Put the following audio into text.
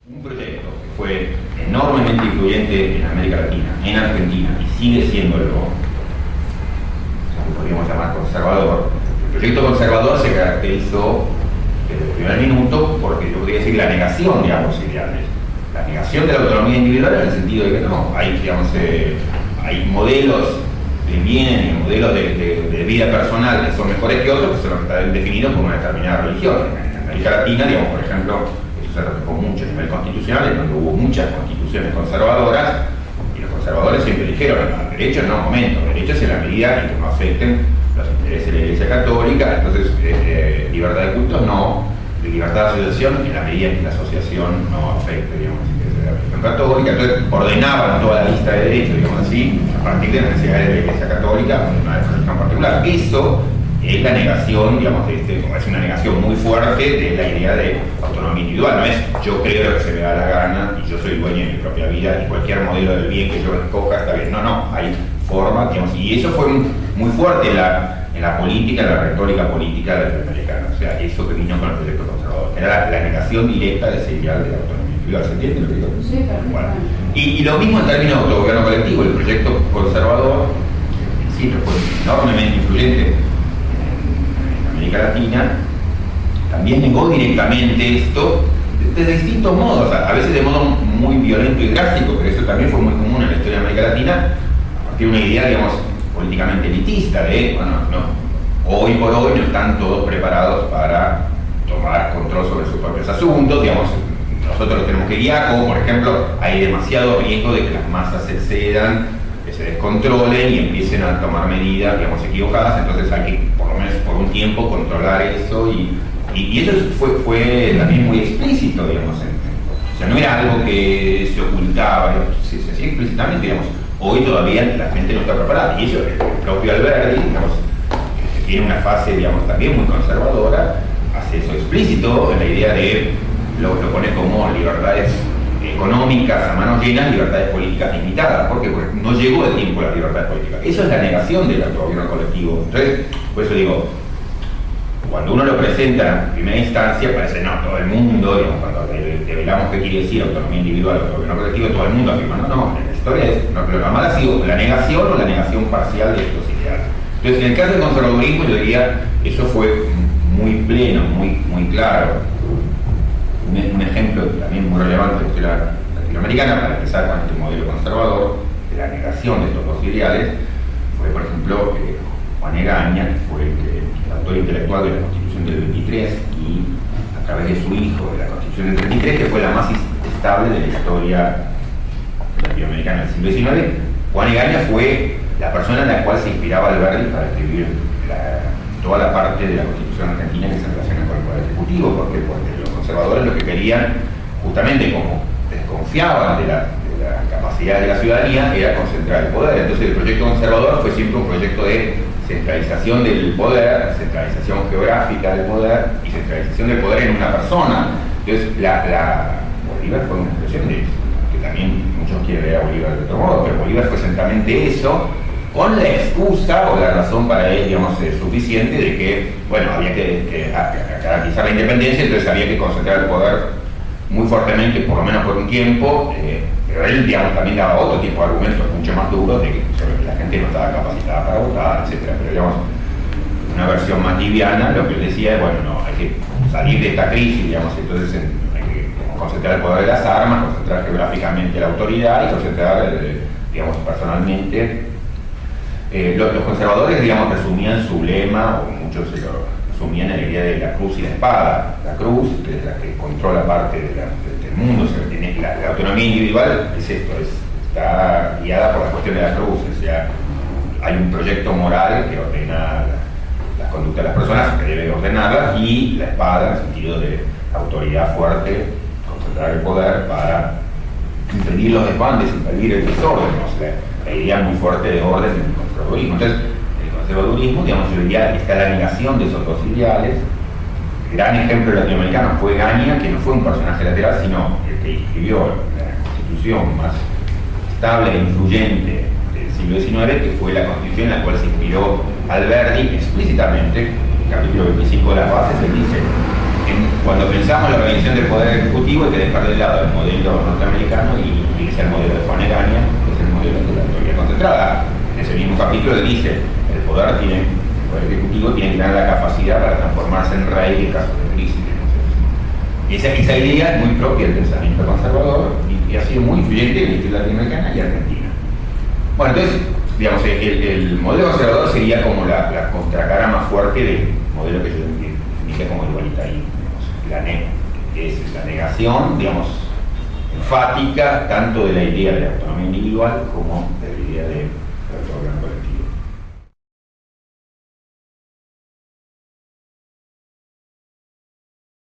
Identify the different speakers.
Speaker 1: Un proyecto que fue enormemente influyente en América Latina, en Argentina, y sigue siéndolo, lo podríamos llamar conservador. El proyecto conservador se caracterizó desde el primer minuto porque yo podría decir la negación de ambos ideales. La negación de la autonomía individual en el sentido de que no, hay modelos de bien y modelos de vida personal que son mejores que otros, que son los que están definidos por una determinada religión. En América Latina, digamos, por ejemplo, eso se reflejó mucho a nivel constitucional, donde hubo muchas constituciones conservadoras, y los conservadores siempre dijeron, no, derechos no, momento, derechos en la medida en que no afecten los intereses de la Iglesia Católica, entonces libertad de cultos no, libertad de asociación en la medida en que la asociación no afecte, digamos, la religión católica. Entonces ordenaban toda la lista de derechos, digamos así, a partir de las necesidades de la Iglesia Católica, una de religión particular. Eso es la negación, digamos, es una negación muy fuerte de la idea de autonomía individual. No es yo creo lo que se me da la gana y yo soy dueño de mi propia vida y cualquier modelo del bien que yo escoja está bien. No, hay forma, digamos, y eso fue muy fuerte en la política, en la retórica política latinoamericana. O sea, eso que vino con el proyecto conservador. Era la negación directa de ese ideal de la autonomía individual. ¿Se entiende lo que digo?
Speaker 2: Sí, claro.
Speaker 1: Bueno, y lo mismo en términos de autogobierno colectivo. El proyecto conservador, en sí, fue enormemente influyente en América Latina. También negó directamente esto de distintos modos, a veces de modo muy violento y drástico, pero eso también fue muy común en la historia de América Latina, a partir de una idea, digamos, políticamente elitista, de, bueno, no, hoy por hoy no están todos preparados para tomar control sobre sus propios asuntos, digamos, nosotros los tenemos que guiar, o por ejemplo, hay demasiado riesgo de que las masas se excedan, que se descontrolen y empiecen a tomar medidas, digamos, equivocadas, entonces hay que, por lo menos por un tiempo, controlar eso, y eso fue también muy explícito, digamos, o sea, no era algo que se ocultaba, se hacía explícitamente, digamos. Hoy todavía la gente no está preparada, y eso el propio Alberdi, digamos, que tiene una fase, digamos, también muy conservadora, hace eso explícito en la idea de, lo pone como libertades económicas a manos llenas, libertades políticas limitadas. ¿Por qué? Porque no llegó el tiempo a las libertades políticas. Eso es la negación del autogobierno colectivo. Entonces, por eso digo, cuando uno lo presenta en primera instancia, parece, no, todo el mundo, digamos, cuando develamos qué quiere decir autonomía individual, autogobierno colectivo, todo el mundo afirma, no, la historia es, lo normal ha sido la negación o la negación parcial de estos ideales. Entonces, en el caso del conservadurismo, yo diría, eso fue muy pleno, muy claro. Un ejemplo también muy relevante de la historia latinoamericana, para empezar con este modelo conservador, de la negación de estos dos ideales, fue, por ejemplo, Juan Egaña, que fue el autor intelectual de la Constitución del 23, y a través de su hijo, de la Constitución del 33, que fue la más estable de la historia latinoamericana del siglo XIX, Juan Egaña fue la persona en la cual se inspiraba Alberdi para escribir toda la parte de la Constitución argentina que se relaciona con el Poder Ejecutivo. ¿Por qué? Porque los conservadores lo que querían, justamente como desconfiaban de la capacidad de la ciudadanía, era concentrar el poder. Entonces el proyecto conservador fue siempre un proyecto de centralización del poder, centralización geográfica del poder y centralización del poder en una persona. Entonces Bolívar fue una expresión de eso, que también muchos quieren ver a Bolívar de otro modo, pero Bolívar fue centralmente eso, con la excusa o la razón para él, digamos, suficiente de que, bueno, había que garantizar la independencia, entonces había que concentrar el poder muy fuertemente, por lo menos por un tiempo, pero él, digamos, también daba otro tipo de argumentos mucho más duros de que la gente no estaba capacitada para votar, etc. Pero, digamos, una versión más liviana, lo que él decía es, bueno, no, hay que salir de esta crisis, digamos, entonces hay que concentrar el poder de las armas, concentrar geográficamente la autoridad y concentrar, digamos, personalmente. Los conservadores, digamos, resumían su lema, o muchos se lo resumían en la idea de la cruz y la espada. La cruz, que es la que controla parte del mundo, o sea, tiene la autonomía individual, es esto, está guiada por la cuestión de la cruz, o sea, hay un proyecto moral que ordena las conductas de las personas, que debe ordenarlas, y la espada, en el sentido de autoridad fuerte, concentrar el poder para impedir los desbandes, impedir el desorden, o sea, la idea muy fuerte de orden del conservadurismo. Entonces, el conservadurismo, digamos, yo diría que está la negación de esos dos ideales. El gran ejemplo latinoamericano fue Egaña, que no fue un personaje lateral, sino el que escribió la constitución más estable e influyente del siglo XIX, que fue la constitución en la cual se inspiró Alberdi explícitamente. En el capítulo 25 de las bases, él dice: cuando pensamos en la organización del poder ejecutivo hay que dejar de lado el modelo norteamericano y irse al modelo de Juan Egaña, que es el modelo de la teoría concentrada. En ese mismo capítulo dice, el poder ejecutivo tiene que tener la capacidad para transformarse en rey en casos de crisis. Esa idea es muy propia del pensamiento conservador y ha sido muy influyente en la historia latinoamericana y argentina. Bueno, entonces, digamos, el modelo conservador sería como la contracara más fuerte del modelo que yo definiría como igualitarismo, que es la negación, digamos, enfática tanto de la idea de la autonomía individual como de la idea de la autonomía